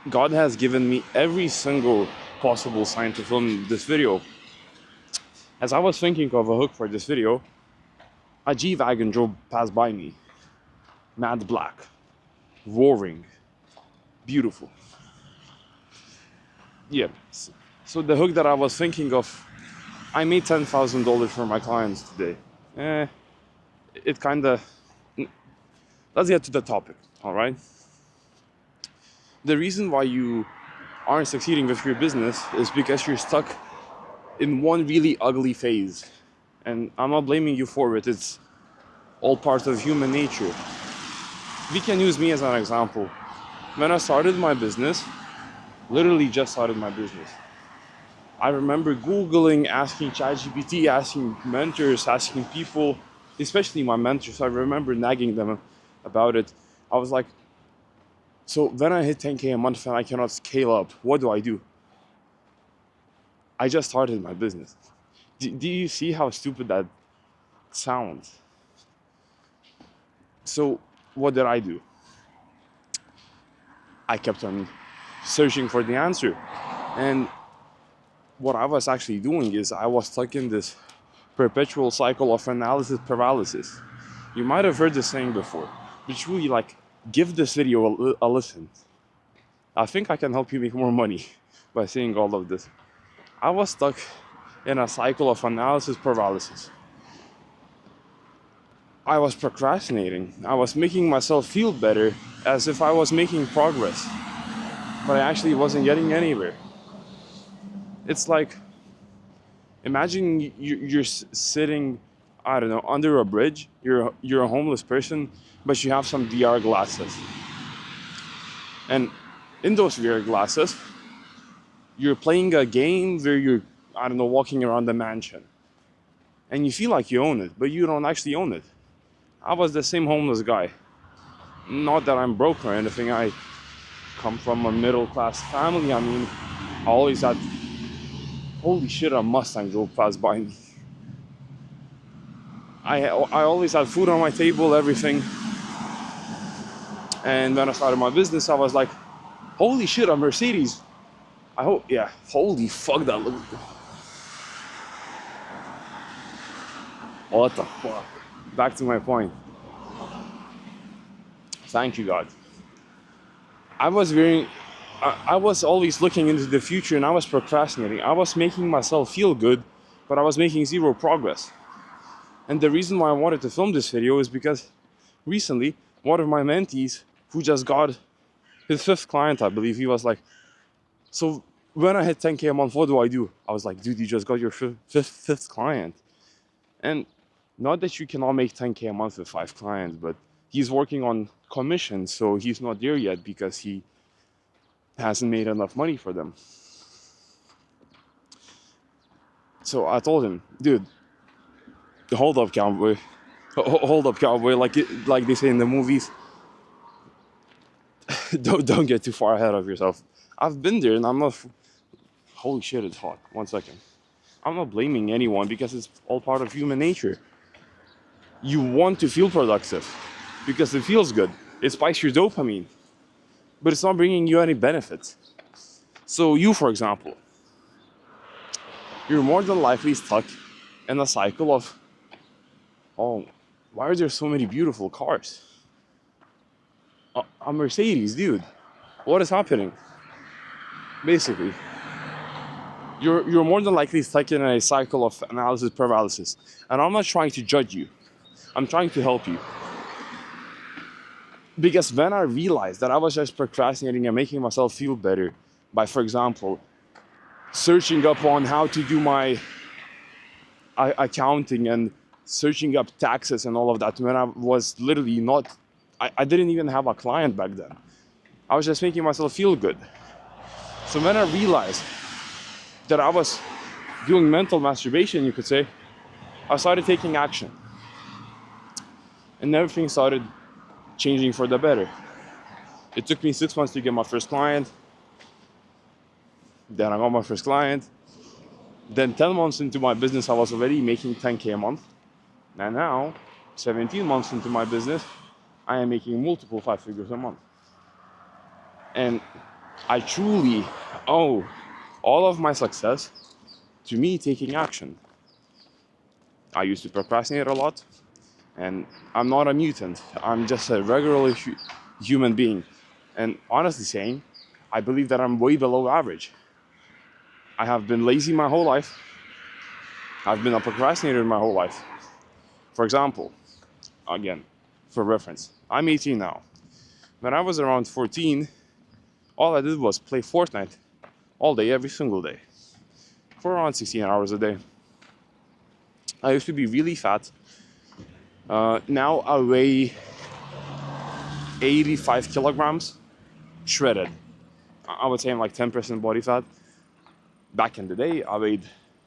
God has given me every single possible sign to film this video. As I was thinking of a hook for this video, a G-Wagon drove past by me. Matte black. Roaring. Beautiful. Yeah. So the hook that I was thinking of, I made $10,000 for my clients today. It kind of... Let's get to the topic, all right? The reason why you aren't succeeding with your business is because you're stuck in one really ugly phase. And I'm not blaming you for it, it's all part of human nature. We can use me as an example. When I started my business, literally just started my business, I remember Googling, asking ChatGPT, asking mentors, asking people, especially my mentors. I remember nagging them about it. I was like, so when I hit 10K a month and I cannot scale up, what do? I just started my business. Do you see how stupid that sounds? So what did I do? I kept on searching for the answer. And what I was actually doing is I was stuck in this perpetual cycle of analysis paralysis. You might have heard this saying before, but truly, like, give this video a listen. I think I can help you make more money by saying all of this. I was stuck in a cycle of analysis paralysis. I was procrastinating. I was making myself feel better as if I was making progress, but I actually wasn't getting anywhere. It's like, imagine you're sitting, I don't know, under a bridge. You're a homeless person, but you have some VR glasses. And in those VR glasses, you're playing a game where you're, I don't know, walking around the mansion. And you feel like you own it, but you don't actually own it. I was the same homeless guy. Not that I'm broke or anything. I come from a middle-class family. I mean, I always had... Holy shit, a Mustang drove past by me. I always had food on my table, everything. And when I started my business, I was like, holy shit, a Mercedes. I hope, yeah, holy fuck, that looked good. What the fuck? Back to my point. Thank you, God. I was always looking into the future and I was procrastinating. I was making myself feel good, but I was making zero progress. And the reason why I wanted to film this video is because recently, one of my mentees who just got his 5th client, I believe, he was like, so when I hit 10K a month, what do? I was like, dude, you just got your fifth client. And not that you cannot make 10K a month with 5 clients, but he's working on commission, so he's not there yet because he hasn't made enough money for them. So I told him, dude, hold up, cowboy. Hold up, cowboy, like they say in the movies. don't get too far ahead of yourself. I've been there and I'm not... Holy shit, it's hot. 1 second. I'm not blaming anyone because it's all part of human nature. You want to feel productive because it feels good. It spikes your dopamine, but it's not bringing you any benefits. So you, for example, you're more than likely stuck in a cycle of, oh, why are there so many beautiful cars? A Mercedes, dude. What is happening? Basically, you're more than likely stuck in a cycle of analysis paralysis. And I'm not trying to judge you. I'm trying to help you. Because when I realized that I was just procrastinating and making myself feel better by, for example, searching up on how to do my accounting and searching up taxes and all of that, when I was literally not... I didn't even have a client back then. I was just making myself feel good. So when I realized that I was doing mental masturbation, you could say, I started taking action. And everything started changing for the better. It took me 6 months to get my first client. Then I got my first client. Then 10 months into my business, I was already making 10K a month. And now, 17 months into my business, I am making multiple 5 figures a month. And I truly owe all of my success to me taking action. I used to procrastinate a lot, and I'm not a mutant. I'm just a regular human being. And honestly saying, I believe that I'm way below average. I have been lazy my whole life. I've been a procrastinator my whole life. For example, again, for reference, I'm 18 now. When I was around 14, all I did was play Fortnite all day, every single day, for around 16 hours a day. I used to be really fat. Now I weigh 85 kilograms, shredded. I would say I'm like 10% body fat. Back in the day, I weighed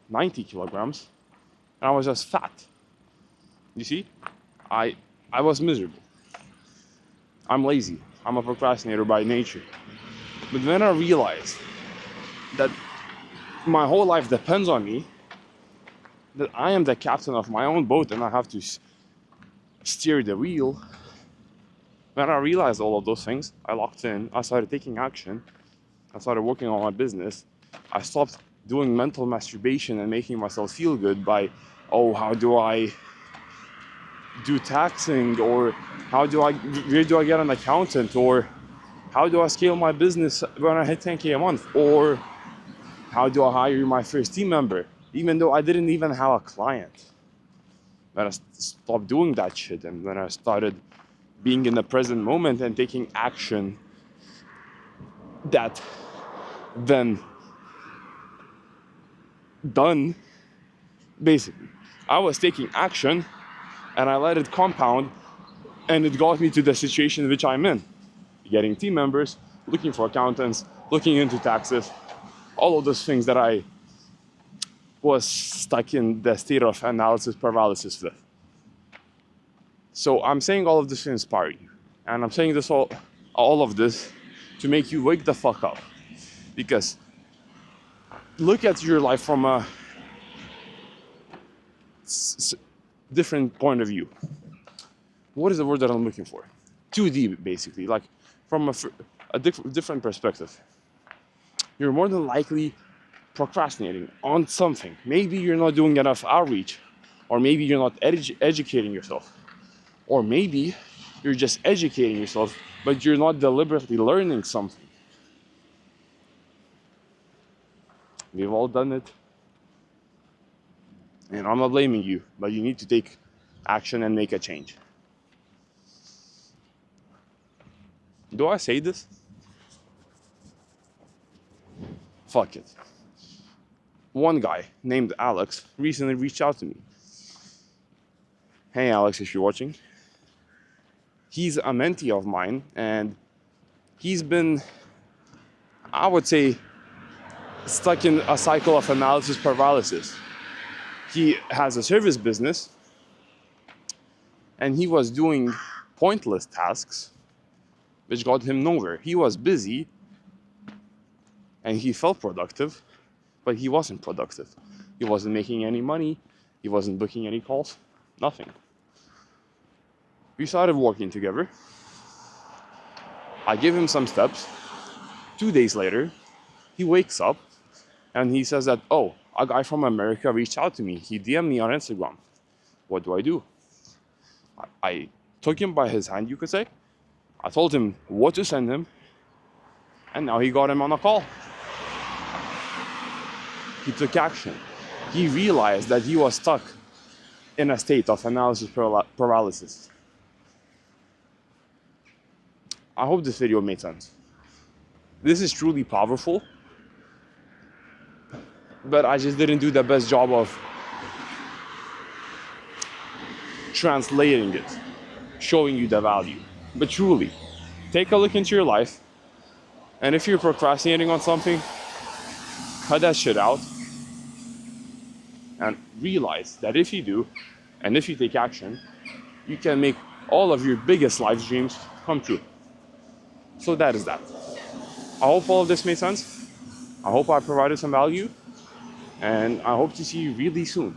90 kilograms, and I was just fat. You see, I was miserable. I'm lazy. I'm a procrastinator by nature. But when I realized that my whole life depends on me, that I am the captain of my own boat and I have to steer the wheel, when I realized all of those things, I locked in, I started taking action, I started working on my business, I stopped doing mental masturbation and making myself feel good by, oh, how do I do taxing, or where do I get an accountant, or how do I scale my business when I hit 10K a month, or how do I hire my first team member, even though I didn't even have a client. When I stopped doing that shit, and when I started being in the present moment and taking action, that then done, basically, I was taking action and I let it compound, and it got me to the situation which I'm in. Getting team members, looking for accountants, looking into taxes, all of those things that I was stuck in the state of analysis paralysis with. So I'm saying all of this to inspire you. And I'm saying this all of this to make you wake the fuck up. Because look at your life from a different point of view. What is the word that I'm looking for? 2D, basically, like from a different perspective. You're more than likely procrastinating on something. Maybe you're not doing enough outreach, or maybe you're not educating yourself, or maybe you're just educating yourself, but you're not deliberately learning something. We've all done it. And I'm not blaming you, but you need to take action and make a change. Do I say this? Fuck it. One guy named Alex recently reached out to me. Hey Alex, if you're watching. He's a mentee of mine, and he's been, I would say, stuck in a cycle of analysis paralysis. He has a service business, and he was doing pointless tasks which got him nowhere. He was busy and he felt productive, but he wasn't productive. He wasn't making any money, he wasn't booking any calls, nothing. We started working together. I gave him some steps. 2 days later, he wakes up and he says that, oh, a guy from America reached out to me. He DM'd me on Instagram. What do? I took him by his hand, you could say. I told him what to send him, and now he got him on a call. He took action. He realized that he was stuck in a state of analysis paralysis. I hope this video made sense. This is truly powerful, but I just didn't do the best job of translating it, showing you the value. But truly, take a look into your life, and if you're procrastinating on something, cut that shit out, and realize that if you do, and if you take action, you can make all of your biggest life dreams come true. So that is that. I hope all of this made sense. I hope I provided some value, and I hope to see you really soon.